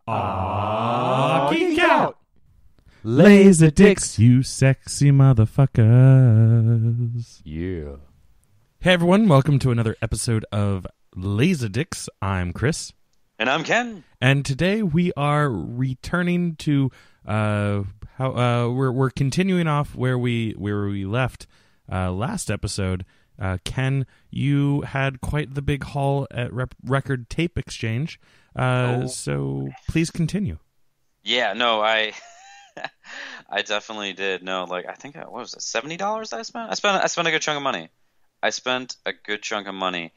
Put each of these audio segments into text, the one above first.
Geek out! LaserDicks, you sexy motherfuckers. Yeah. Hey everyone, welcome to another episode of LaserDicks. I'm Chris. And I'm Ken. And today we are returning to we're continuing off where we left last episode. Ken, you had quite the big haul at Record Tape Exchange. So please continue. Yeah, no, I definitely did. No, like I think what was it, $70 I spent? I spent a good chunk of money.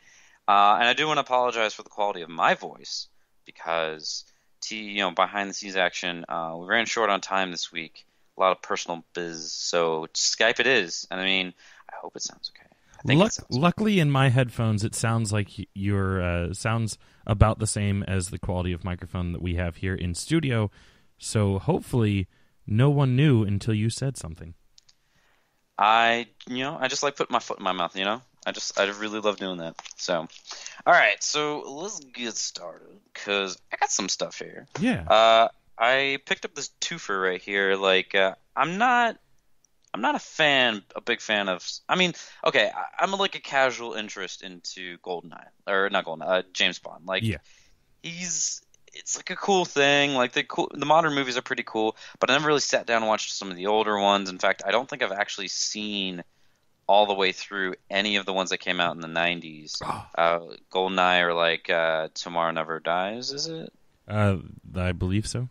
And I do want to apologize for the quality of my voice because behind the scenes action, we ran short on time this week. A lot of personal biz, so Skype it is. And I mean, I hope it sounds okay. Luckily, in my headphones, it sounds like your sounds about the same as the quality of microphone that we have here in studio. So hopefully, no one knew until you said something. I just like putting my foot in my mouth. I really love doing that. So, all right, so let's get started because I got some stuff here. Yeah. I picked up this twofer right here. Like, I'm not a big fan of. I mean, okay, I'm like a casual interest into James Bond. Like, yeah, it's like a cool thing. Like the modern movies are pretty cool, but I never really sat down and watched some of the older ones. In fact, I don't think I've actually seen all the way through any of the ones that came out in the 90s. GoldenEye or like Tomorrow Never Dies, is it? I believe so.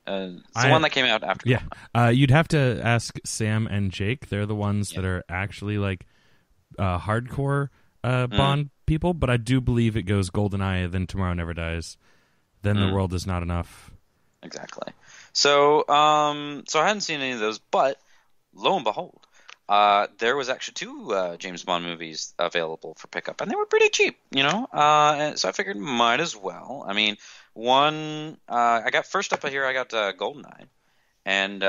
It's the one that came out after. Yeah, you'd have to ask Sam and Jake. They're the ones that are actually like hardcore Bond people. But I do believe it goes GoldenEye, then Tomorrow Never Dies, then The World Is Not Enough. Exactly. So I hadn't seen any of those, but lo and behold, there was actually two James Bond movies available for pickup, and they were pretty cheap. So I figured might as well. I mean. One, I got first up here. I got GoldenEye, and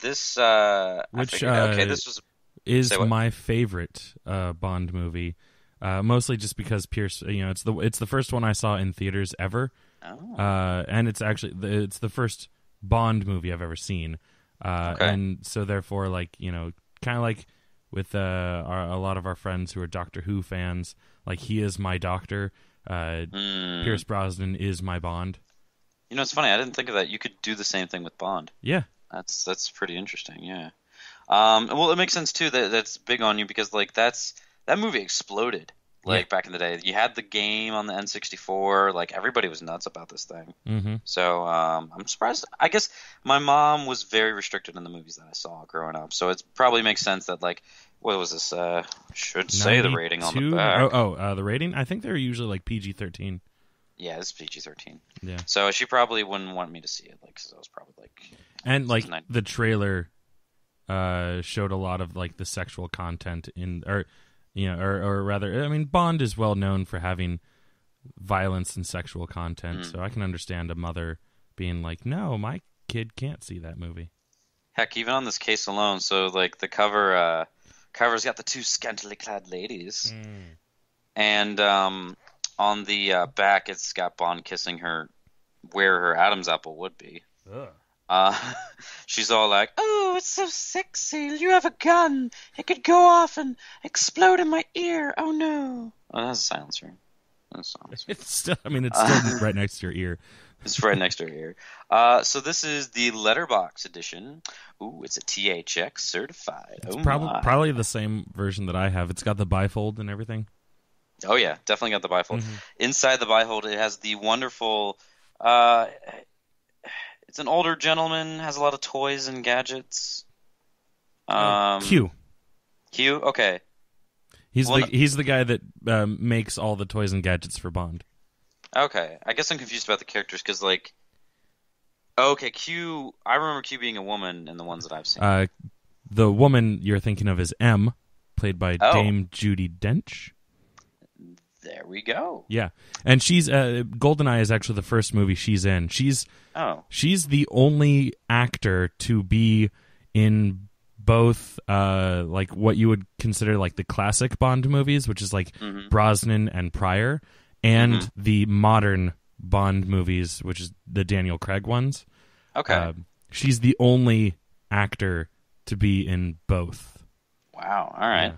this, this is my favorite Bond movie. Mostly just because Pierce, it's the first one I saw in theaters ever, and it's the first Bond movie I've ever seen, and so therefore, like kind of like with a lot of our friends who are Doctor Who fans, like he is my Doctor. Pierce Brosnan is my Bond. It's funny. I didn't think of that. You could do the same thing with Bond. Yeah, that's pretty interesting. Yeah. Well, it makes sense too that that's big on you because like that movie exploded back in the day. You had the game on the N64. Like everybody was nuts about this thing. Mm-hmm. So I'm surprised. I guess my mom was very restricted in the movies that I saw growing up. So it probably makes sense that like. What was this? Should say the rating on the back. The rating? I think they're usually like PG-13. Yeah, it's PG-13. Yeah. So she probably wouldn't want me to see it, like, because I was probably like. And like the trailer showed a lot of like the sexual content or rather, I mean, Bond is well known for having violence and sexual content. So I can understand a mother being like, "No, my kid can't see that movie." Heck, even on this case alone, so like the cover's got the two scantily clad ladies, and on the back it's got Bond kissing her where her Adam's apple would be. She's all like, "Oh, it's so sexy! You have a gun. It could go off and explode in my ear. Oh no!" Oh, that's a silencer. It's still right next to your ear. It's right next to her ear. So this is the letterbox edition. Ooh, it's a THX certified. It's probably the same version that I have. It's got the bifold and everything. Oh yeah, definitely got the bifold. Mm-hmm. Inside the bifold, it has the wonderful. It's an older gentleman, has a lot of toys and gadgets. Q. Okay. He's the guy that makes all the toys and gadgets for Bond. Okay, I guess I'm confused about the characters because, like, okay, Q. I remember Q being a woman in the ones that I've seen. The woman you're thinking of is M, played by Dame Judi Dench. There we go. Yeah, and she's GoldenEye is actually the first movie she's in. She's the only actor to be in both like what you would consider like the classic Bond movies, which is like Brosnan and Pryor, and the modern Bond movies, which is the Daniel Craig ones. Okay. She's the only actor to be in both. Wow. All right.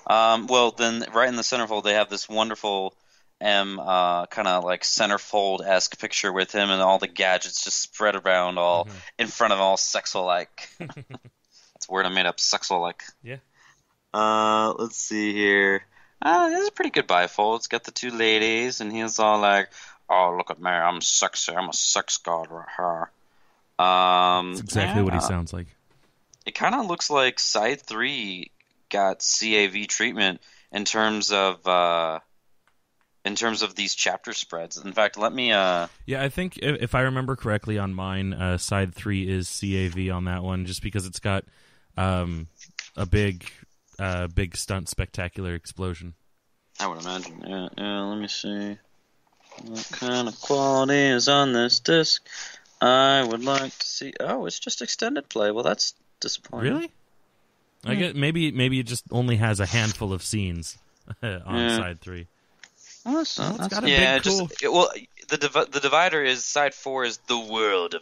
Yeah. Well, then, right in the centerfold, they have this wonderful kind of like centerfold-esque picture with him and all the gadgets just spread around all in front of all sexo-like. That's a word I made up, sexo-like. Yeah. Let's see here. This is a pretty good bifold. It's got the two ladies, and he's all like, "Oh, look at me, I'm sexy. I'm a sex god right here." That's exactly what he sounds like. It kind of looks like Side 3 got CAV treatment in terms of these chapter spreads. In fact, let me... Yeah, I think if I remember correctly on mine, Side 3 is CAV on that one, just because it's got a big stunt spectacular explosion. I would imagine. Yeah, let me see. What kind of quality is on this disc? I would like to see... Oh, it's just extended play. Well, that's disappointing. Really? I get maybe it just only has a handful of scenes on Side 3. Well, it's got a big cool... the divider is Side 4 is the world of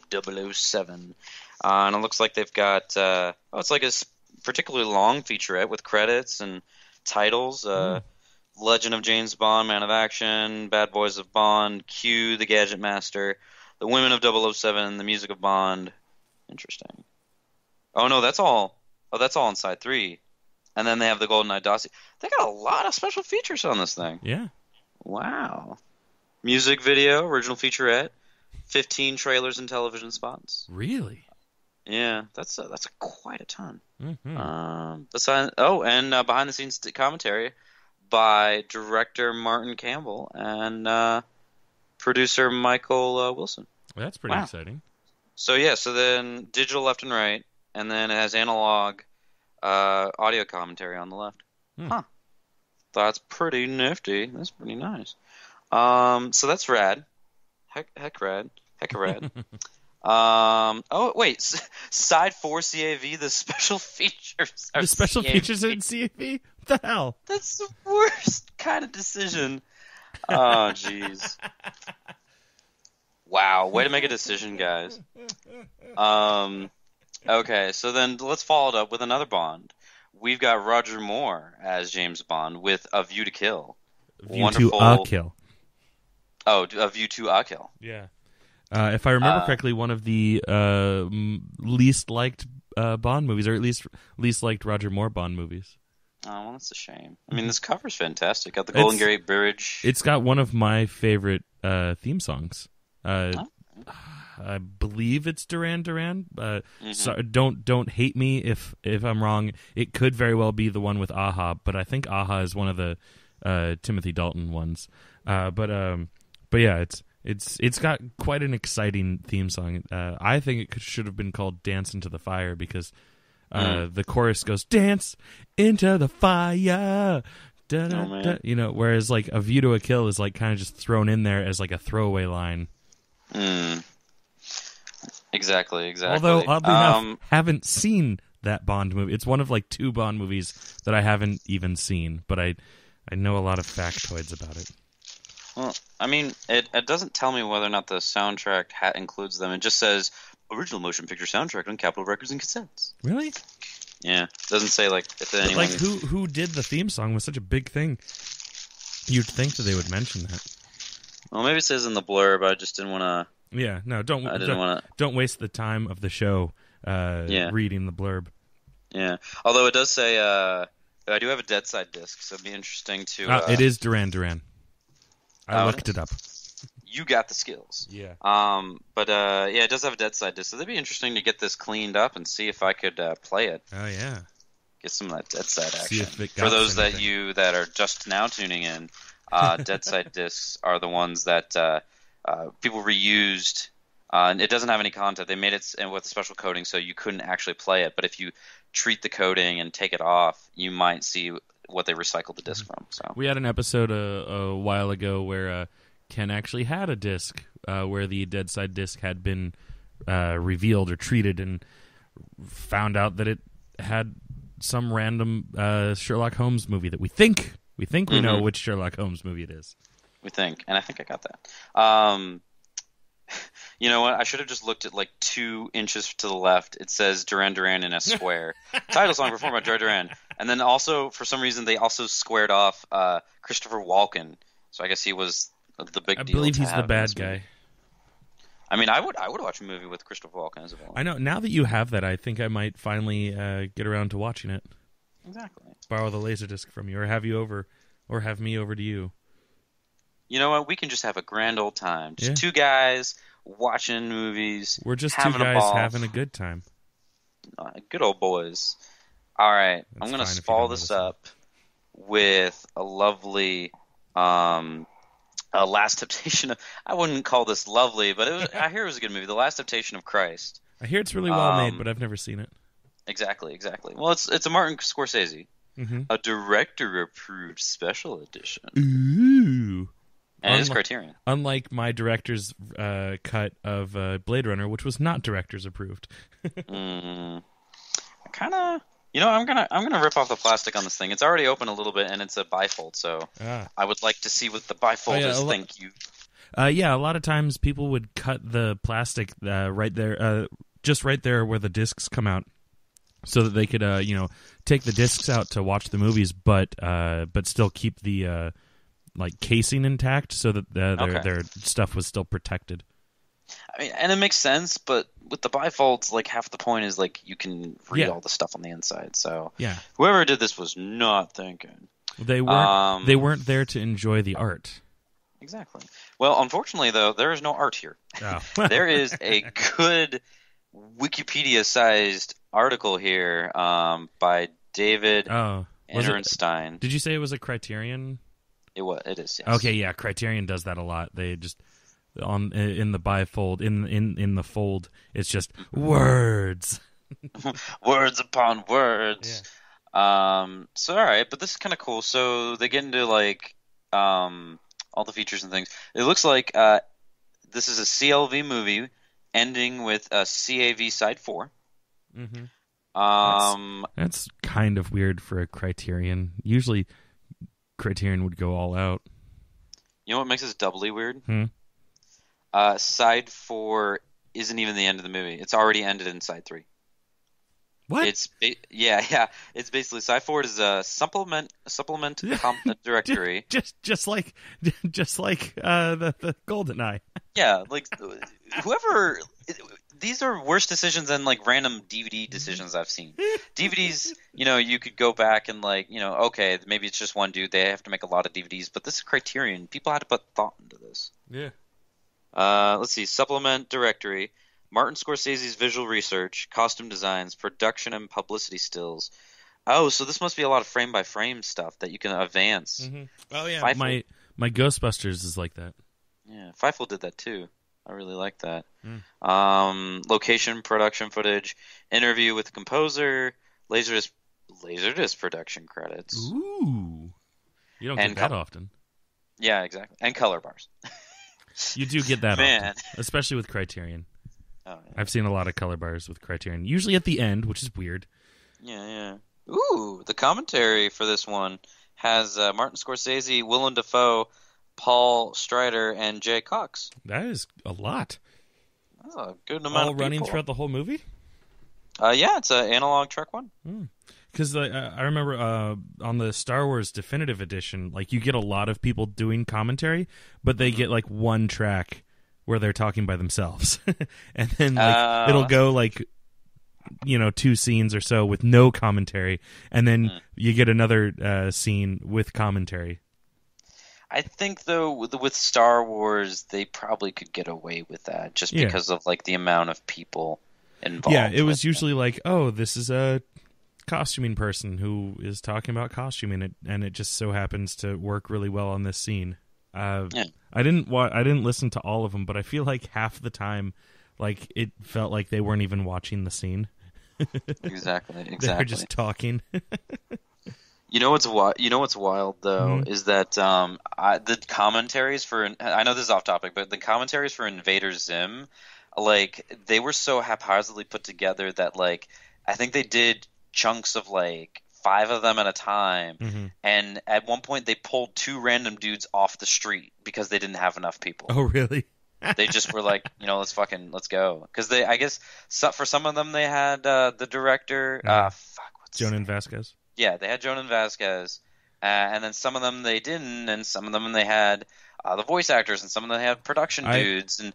007. And it looks like they've got... it's like a particularly long featurette with credits and titles. Legend of James Bond, Man of Action, Bad Boys of Bond, Q, The Gadget Master, The Women of 007, The Music of Bond. Interesting. Oh, no, that's all. Oh, that's all in Side 3. And then they have the GoldenEye dossier. They got a lot of special features on this thing. Yeah. Wow. Music video, original featurette, 15 trailers and television spots. Really? Yeah, that's quite a ton. Mm-hmm. And behind the scenes commentary by director Martin Campbell and producer Michael Wilson. Well, that's pretty exciting. So then digital left and right, and then it has analog audio commentary on the left. Huh. That's pretty nifty. That's pretty nice. So that's rad. Heck rad. Hecka rad. Side 4 CAV, the special features are The special CAV. features in CAV? What the hell? That's the worst kind of decision. Oh, jeez. Wow, way to make a decision, guys. Okay, so then let's follow it up with another Bond. We've got Roger Moore as James Bond with A View to Kill. View to a Kill. Oh, A View to a Kill. Yeah. If I remember correctly, one of the least liked Bond movies, or at least liked Roger Moore Bond movies. Oh, well, that's a shame. I mean, this cover's fantastic. Got the Golden Gate Bridge. It's got one of my favorite theme songs. I believe it's Duran Duran. So don't hate me if I'm wrong. It could very well be the one with Aha, but I think Aha is one of the Timothy Dalton ones. But yeah, it's got quite an exciting theme song. I think it should have been called "Dance into the Fire" because the chorus goes "Dance into the fire." Da, da, da, whereas like "A View to a Kill" is like kind of just thrown in there as like a throwaway line. Exactly. Although, oddly enough, haven't seen that Bond movie. It's one of like 2 Bond movies that I haven't even seen, but I know a lot of factoids about it. Well, I mean, it doesn't tell me whether or not the soundtrack includes them. It just says, original motion picture soundtrack on Capitol Records and cassettes. Really? Yeah. It doesn't say, like, if anyone... Like, who did the theme song was such a big thing. You'd think that they would mention that. Well, maybe it says in the blurb, I just didn't want to... Yeah, no, don't waste the time of the show reading the blurb. Yeah, although it does say I do have a Dead Side disc, so it'd be interesting to. It is Duran Duran. I looked it up. You got the skills. Yeah. But it does have a Dead Side disc, so it'd be interesting to get this cleaned up and see if I could play it. Oh yeah. Get some of that Dead Side action. See if it For those that are just now tuning in, Dead Side discs are the ones that. People reused, and it doesn't have any content. They made it with a special coating, so you couldn't actually play it. But if you treat the coating and take it off, you might see what they recycled the disc from. So we had an episode a while ago where Ken actually had a disc where the Dead Side disc had been revealed or treated, and found out that it had some random Sherlock Holmes movie that we think we know which Sherlock Holmes movie it is. We think, and I think I got that. You know what? I should have just looked at like 2 inches to the left. It says Duran Duran in a square. Title song performed by Duran Duran. And then also, for some reason, they also squared off Christopher Walken. So I guess he was the big deal. I believe he's the bad guy. I mean, I would watch a movie with Christopher Walken as a villain. I know. Now that you have that, I think I might finally get around to watching it. Exactly. Borrow the LaserDisc from you, or have you over, or have me over to you. You know what? We can just have a grand old time. Just 2 guys watching movies. We're just 2 guys having a good time. Good old boys. All right. That's I'm going fine to if you don't follow know this this up with a lovely Last Temptation of... I wouldn't call this lovely, but I hear it was a good movie. The Last Temptation of Christ. I hear it's really well made, but I've never seen it. Exactly. Well, it's a Martin Scorsese. Mm-hmm. A director-approved special edition. Ooh. And it's Criterion. Unlike my director's cut of Blade Runner, which was not director's approved. Kind of... You know, I'm gonna rip off the plastic on this thing. It's already open a little bit, and it's a bifold, so I would like to see what the bifold is. Thank you. Yeah, a lot of times people would cut the plastic right there, just right there where the discs come out, so that they could, take the discs out to watch the movies, but still keep the casing intact, so that their stuff was still protected. I mean, and it makes sense, but with the bifolds, like half the point is like you can read all the stuff on the inside. So whoever did this was not thinking. They weren't there to enjoy the art. Exactly. Well, unfortunately, though, there is no art here. Oh. There is a good Wikipedia-sized article here by David Ehrenstein. Did you say it was a Criterion? It is. Yes. Okay, yeah, Criterion does that a lot. They just in the bifold in the fold, it's just words, words upon words. Yeah. So all right, but this is kind of cool. So they get into like all the features and things. It looks like this is a CLV movie ending with a CAV side 4. Mm-hmm. That's kind of weird for a Criterion. Usually, Criterion would go all out. You know what makes this doubly weird? Side 4 isn't even the end of the movie. It's already ended in side 3. What? It's It's basically side 4 is a supplement directory. just like the GoldenEye. Yeah, like whoever. These are worse decisions than like random DVD decisions I've seen. DVDs, you could go back and okay, maybe it's just one dude. They have to make a lot of DVDs, but this is Criterion. People had to put thought into this. Yeah. Let's see. Supplement directory. Martin Scorsese's visual research, costume designs, production, and publicity stills. Oh, so this must be a lot of frame-by-frame stuff that you can advance. Mm-hmm. Oh, yeah. My Ghostbusters is like that. Yeah, Fievel did that, too. I really like that. Location, production footage, interview with the composer, Laserdisc production credits. Ooh. You don't get that often. Yeah, exactly. And color bars. You do get that often, especially with Criterion. Oh, yeah. I've seen a lot of color bars with Criterion, usually at the end, which is weird. Yeah. Ooh, the commentary for this one has Martin Scorsese, Willem Dafoe, Paul Strider, and Jay Cox. That is a lot. That's a good amount all of people. Running throughout the whole movie? Yeah, it's an analog track one. Because I remember on the Star Wars Definitive Edition, like you get a lot of people doing commentary, but they get like one track where they're talking by themselves, and then like it'll go like 2 scenes or so with no commentary, and then you get another scene with commentary. I think though with Star Wars, they probably could get away with that just because of like the amount of people involved. Yeah, it was usually like, oh, this is a costuming person who is talking about costuming, and it just so happens to work really well on this scene. I didn't listen to all of them, but I feel like half the time, like it felt like they weren't even watching the scene. Exactly. They're just talking. You know what's wild though is that the commentaries for, I know this is off topic, but the commentaries for Invader Zim, like they were so haphazardly put together that like I think they did chunks of like 5 of them at a time, and at one point they pulled 2 random dudes off the street because they didn't have enough people. Oh, really? They just were like, let's go. Because I guess for some of them they had the director. What's his Jonan name? Vasquez. Yeah, they had Jonan Vasquez, and then some of them they didn't, and some of them they had the voice actors, and some of them they had production dudes, and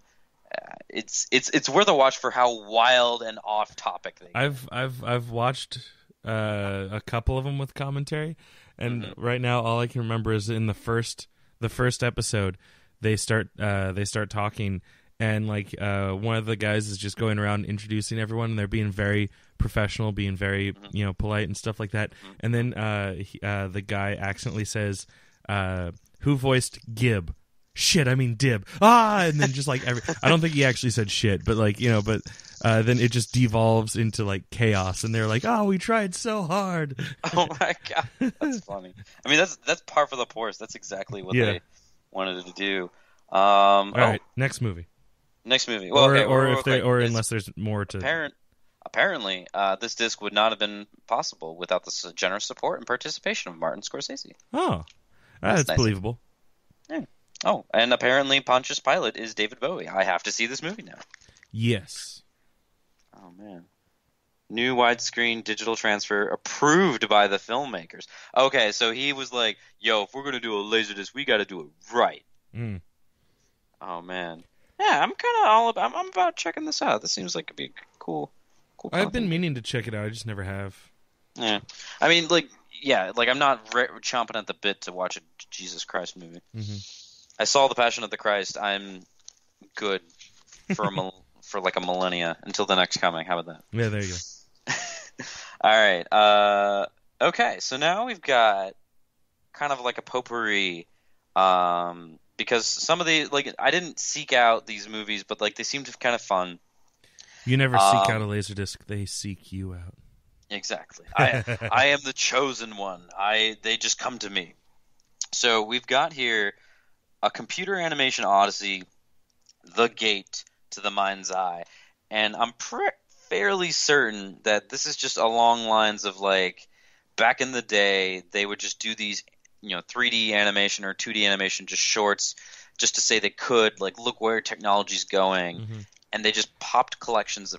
it's worth a watch for how wild and off topic they get. I've watched a couple of them with commentary, and right now all I can remember is in the first episode they start talking, and like one of the guys is just going around introducing everyone, and they're being very professional, being very polite and stuff like that, and then the guy accidentally says, "Who voiced Gib?" "Shit, I mean Dib." And then just like I don't think he actually said shit, but like but then it just devolves into like chaos, and they're like, "Oh, we tried so hard." Oh my god, that's funny. I mean, that's par for the course. That's exactly what they wanted to do. All right, next movie. Well, or unless there's more to. Apparently, this disc would not have been possible without the generous support and participation of Martin Scorsese. Oh, that's nice. Believable. Yeah. Oh, and apparently Pontius Pilate is David Bowie. I have to see this movie now. Yes. Oh, man. New widescreen digital transfer approved by the filmmakers. Okay, so he was like, yo, if we're going to do a Laserdisc, we got to do it right. Oh, man. Yeah, I'm kind of all about... I'm about checking this out. This seems like it'd be cool. I've been meaning to check it out. I just never have. Yeah. I mean, I'm not chomping at the bit to watch a Jesus Christ movie. I saw The Passion of the Christ. I'm good for like a millennia until the next coming. How about that? Yeah, there you go. All right. Okay, so now we've got kind of like a potpourri, because some of the I didn't seek out these movies, but like they seemed kind of fun. You never seek out a Laserdisc; they seek you out. Exactly. I am the chosen one. They just come to me. So we've got here a computer animation odyssey, The Gate to the Mind's Eye, and I'm fairly certain that this is just along lines of like back in the day they would just do these 3D animation or 2D animation, just shorts, just to say they could like look where technology's going, and they just popped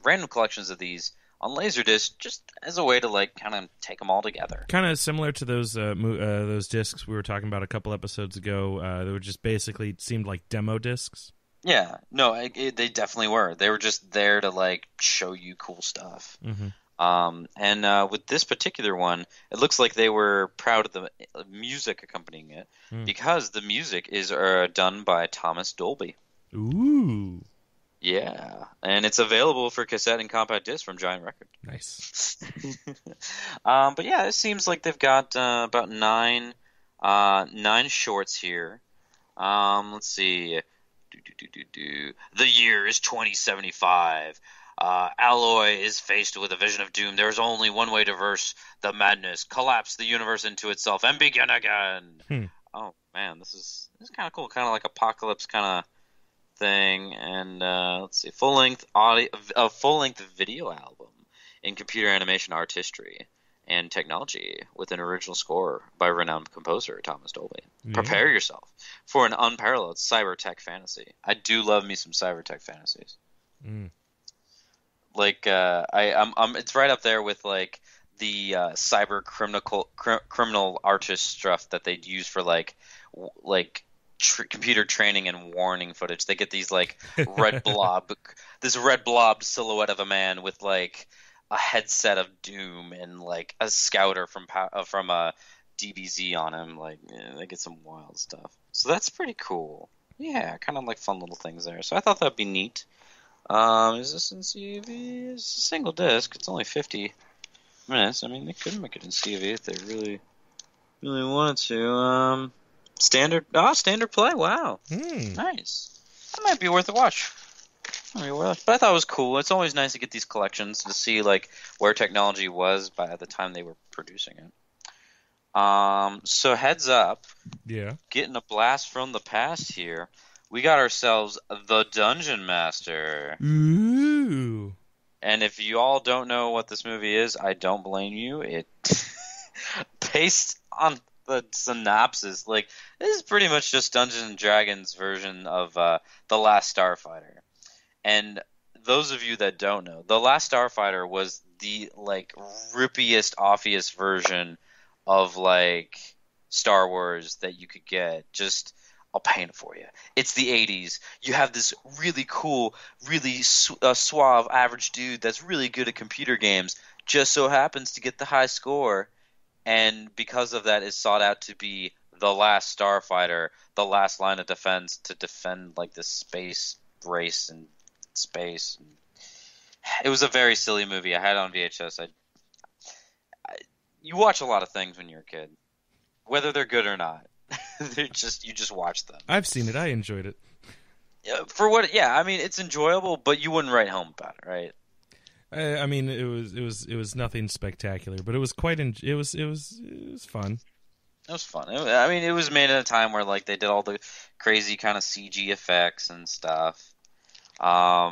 random collections of these on Laserdisc just as a way to like kind of take them all together. Kind of similar to those discs we were talking about a couple episodes ago. They were just basically seemed like demo discs. Yeah, no, they definitely were. They were just there to like show you cool stuff. And with this particular one, it looks like they were proud of the music accompanying it, because the music is done by Thomas Dolby. Ooh. Yeah, and it's available for cassette and compact disc from Giant Record. Nice. But yeah, it seems like they've got about nine shorts here. Let's see. The year is 2075. Alloy is faced with a vision of doom. There's only one way to reverse the madness: collapse the universe into itself and begin again. Oh man, this is kind of cool. Kind of like apocalypse kind of thing. And let's see, full length video album in computer animation artistry and technology with an original score by renowned composer Thomas Dolby. Prepare yourself for an unparalleled cyber-tech fantasy. I do love me some cyber-tech fantasies. Like it's right up there with like the cyber criminal artist stuff that they'd use for like computer training and warning footage. They get these like red blob silhouette of a man with like a headset of doom and like a scouter from a DBZ on him. Like they get some wild stuff. So that's pretty cool. Yeah, kind of like fun little things there. So I thought that'd be neat. Is this in CAV? It's a single disc. It's only 50 minutes. I mean, they could make it in CAV if they really, really wanted to. Standard play. Wow, nice. That might be worth a watch. But I thought it was cool. It's always nice to get these collections to see like where technology was by the time they were producing it. So heads up. Yeah. Getting a blast from the past here. We got ourselves the Dungeon Master. Ooh. And if you all don't know what this movie is, I don't blame you. It based on the synopsis. Like, this is pretty much just Dungeons and Dragons version of The Last Starfighter. And those of you that don't know, The Last Starfighter was the like rippiest, offiest version of like Star Wars that you could get. Just, I'll paint it for you. It's the 80s. You have this really cool, really suave average dude that's really good at computer games, just so happens to get the high score, and because of that is sought out to be the last starfighter, the last line of defense to defend like this space race and space. It was a very silly movie. I had it on VHS. You watch a lot of things when you're a kid, whether they're good or not. You just watch them. I've seen it. I enjoyed it. For what? Yeah, I mean, it's enjoyable, but you wouldn't write home about it, right? I mean, it was nothing spectacular, but it was quite. It was fun. It was fun. I mean, it was made at a time where like they did all the crazy kind of CG effects and stuff. Yeah,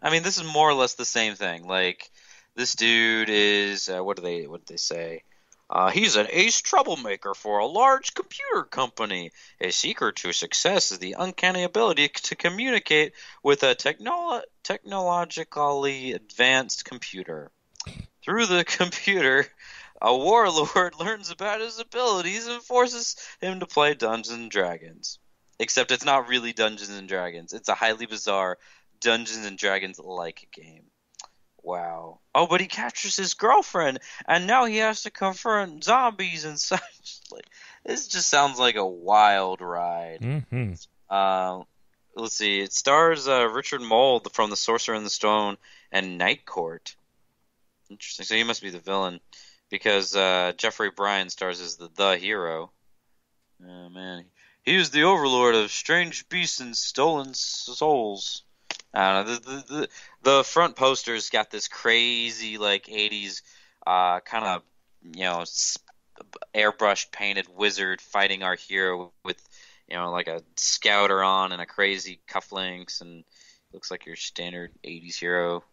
I mean, this is more or less the same thing. Like, this dude is what do they say? He's an ace troublemaker for a large computer company. A secret to success is the uncanny ability to communicate with a technologically advanced computer. Through the computer, a warlord learns about his abilities and forces him to play Dungeons and Dragons. Except it's not really Dungeons and Dragons. It's a highly bizarre Dungeons and Dragons-like game. Wow. Oh, but he captures his girlfriend, and now he has to confront zombies and such. Like, this just sounds like a wild ride. Mm-hmm. Let's see. It stars Richard Mould from The Sorcerer and the Stone and Night Court. Interesting. So he must be the villain, because Jeffrey Bryan stars as the hero. Oh, man. He is the overlord of strange beasts and stolen souls. I don't know. The front poster's got this crazy like 80s kind of, airbrushed painted wizard fighting our hero with like a scouter on and a crazy cufflinks, and looks like your standard 80s hero.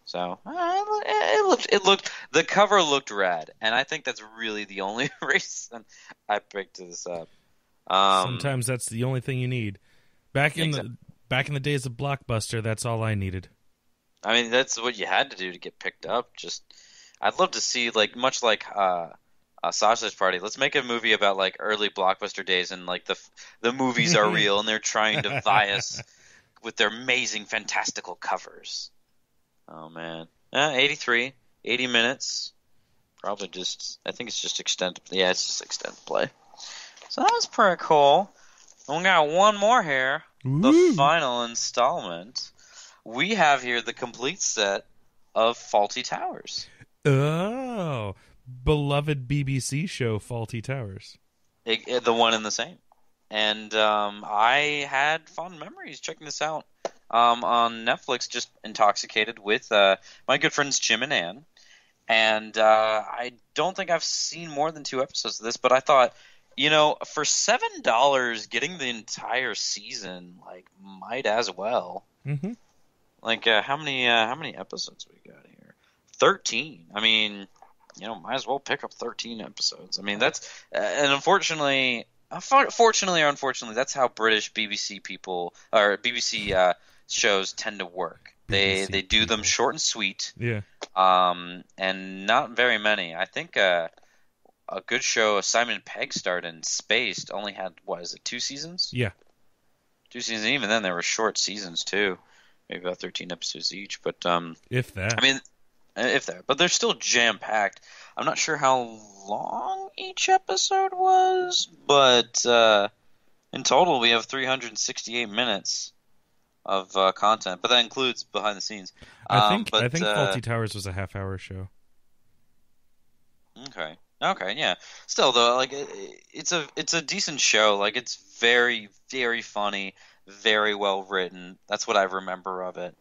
So it looked the cover looked rad, and I think that's really the only reason I picked this up. Sometimes that's the only thing you need. Back in the days of Blockbuster, that's all I needed. I mean, that's what you had to do to get picked up. I'd love to see, like, much like Sausage Party. Let's make a movie about like early Blockbuster days, and like the movies are real, and they're trying to vie us with their amazing, fantastical covers. Oh man, 83, 80 minutes. Probably I think it's just extended. Yeah, it's just extended play. So that was pretty cool. And we got one more here. Ooh. The final installment. We have here the complete set of Fawlty Towers. Oh, beloved BBC show Fawlty Towers. The one and the same. And I had fond memories checking this out on Netflix, just intoxicated with my good friends Jim and Ann. And I don't think I've seen more than 2 episodes of this, but I thought, for $7, getting the entire season, like, might as well. Mm-hmm. Like, how many episodes we got here? 13. I mean, might as well pick up 13 episodes. I mean, that's and fortunately or unfortunately, that's how British BBC people or BBC shows tend to work. They do them short and sweet. Yeah. And not very many. I think a good show Simon Pegg starred in, Spaced, only had 2 seasons? Yeah. 2 seasons, and even then there were short seasons too. Maybe about 13 episodes each, but if that. I mean, if that. But they're still jam-packed. I'm not sure how long each episode was, but in total we have 368 minutes of content. But that includes behind the scenes. I think Fawlty Towers was a half-hour show. Okay, yeah. Still though, like it's a decent show. Like, it's very, very funny, very well written. That's what I remember of it.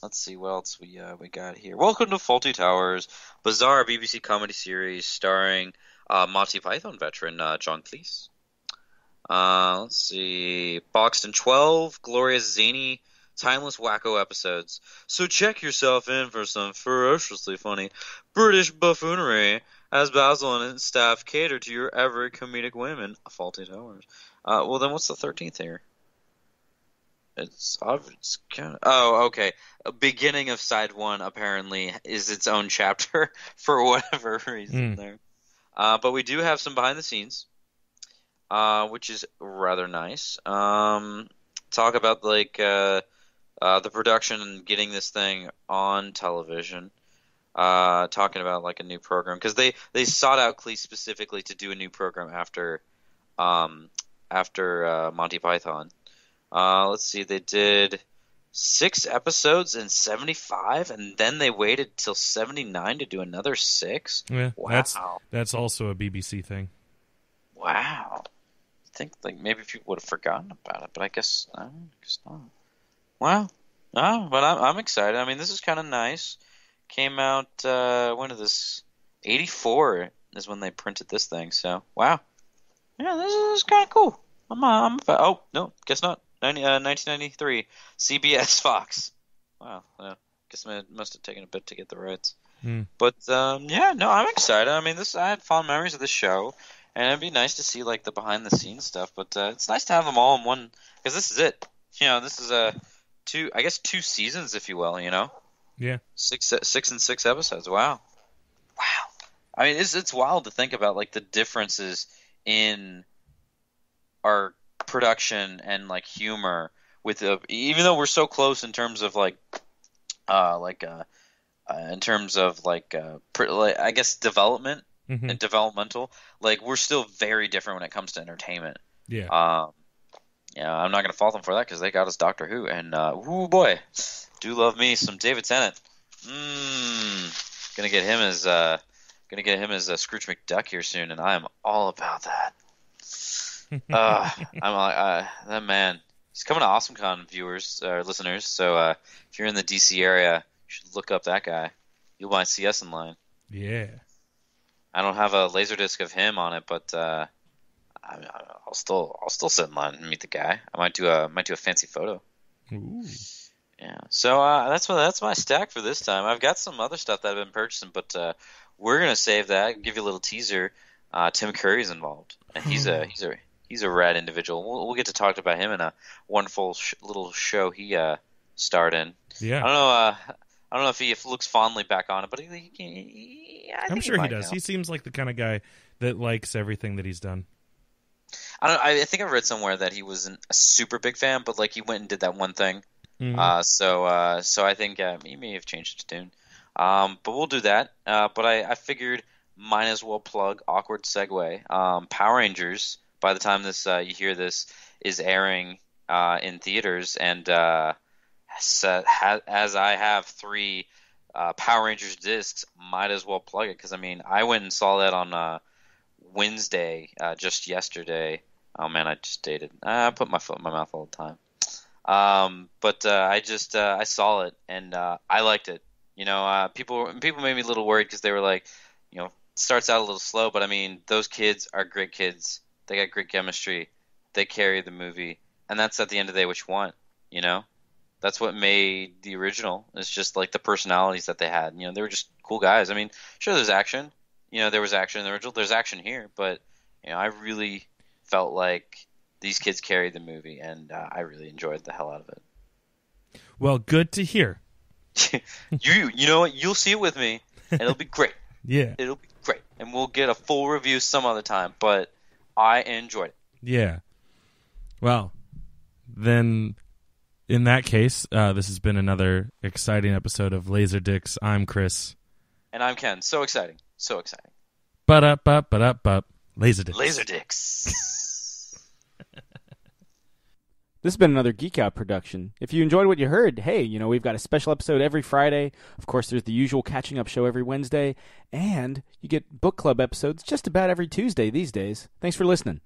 Let's see what else we got here. Welcome to Fawlty Towers, bizarre BBC comedy series starring Monty Python veteran John Cleese. Let's see, boxed in 12 glorious, zany, timeless wacko episodes. So check yourself in for some ferociously funny British buffoonery As Basil and his staff cater to your every comedic whim in Faulty Towers. Well, then what's the 13th here? It's kind of... Oh, okay. Beginning of side 1 apparently is its own chapter for whatever reason there. But we do have some behind the scenes, which is rather nice. Talk about the production and getting this thing on television. Talking about like a new program because they sought out Cleese specifically to do a new program after Monty Python. Let's see, they did 6 episodes in 75, and then they waited till 79 to do another 6. Yeah, wow, that's also a BBC thing. Wow, I think like maybe people would have forgotten about it, but I guess not. Wow, but I'm excited. I mean, this is kind of nice. Came out when did this? 84 is when they printed this thing. So wow, yeah, this is kind of cool. Oh no, guess not. 1993, CBS Fox. Wow, guess it must have taken a bit to get the rights. But yeah, no, I'm excited. I mean, I had fond memories of the show, and it'd be nice to see like the behind the scenes stuff. But it's nice to have them all in one because this is it. You know, this is two seasons, if you will. You know. Yeah. 6 and 6 episodes. Wow. I mean, it's wild to think about like the differences in our production and like humor with even though we're so close in terms of in terms of I guess development and developmental, like we're still very different when it comes to entertainment. Yeah. Yeah, I'm not gonna fault them for that because they got us Doctor Who, and oh boy, do love me some David Tennant. Gonna get him as Scrooge McDuck here soon, and I am all about that. I'm like that man. He's coming to AwesomeCon, viewers or listeners. So if you're in the DC area, you should look up that guy. You might see us in line. Yeah. I don't have a LaserDisc of him on it, but I'll still sit in line and meet the guy. I might do a fancy photo. Ooh. Yeah. So that's my stack for this time. I've got some other stuff that I've been purchasing, but we're gonna save that. Give you a little teaser. Tim Curry's involved, and he's a rad individual. We'll get to talk about him in a wonderful little show he starred in. Yeah. I don't know if he looks fondly back on it, but I'm sure he does. He seems like the kind of guy that likes everything that he's done. I think I read somewhere that he wasn't a super big fan, but like he went and did that one thing. So I think he may have changed his tune. But we'll do that. But I figured might as well plug awkward segue. Power Rangers. By the time you hear this is airing in theaters, and as I have 3 Power Rangers discs, might as well plug it because I mean I went and saw that on Wednesday, just yesterday. Oh man, I just dated. I put my foot in my mouth all the time. But I saw it and I liked it. You know, people made me a little worried because they were like, you know, it starts out a little slow, but I mean those kids are great kids. They got great chemistry. They carry the movie, and that's at the end of the day what you want. You know, that's what made the original. It's just like the personalities that they had. You know, they were just cool guys. I mean, sure, there's action. You know, there was action in the original. There's action here, but you know, I really felt like these kids carried the movie, and I really enjoyed the hell out of it. Well, good to hear. You know what? You'll see it with me, and it'll be great. Yeah, it'll be great, and we'll get a full review some other time. But I enjoyed it. Yeah. Well, then in that case, this has been another exciting episode of LaserDicks. I'm Chris. And I'm Ken. So exciting. So exciting. Ba-da-ba-ba-da-ba. LaserDicks. LaserDicks. This has been another Geek Out production. If you enjoyed what you heard, hey, you know, we've got a special episode every Friday. Of course, there's the usual catching up show every Wednesday. And you get book club episodes just about every Tuesday these days. Thanks for listening.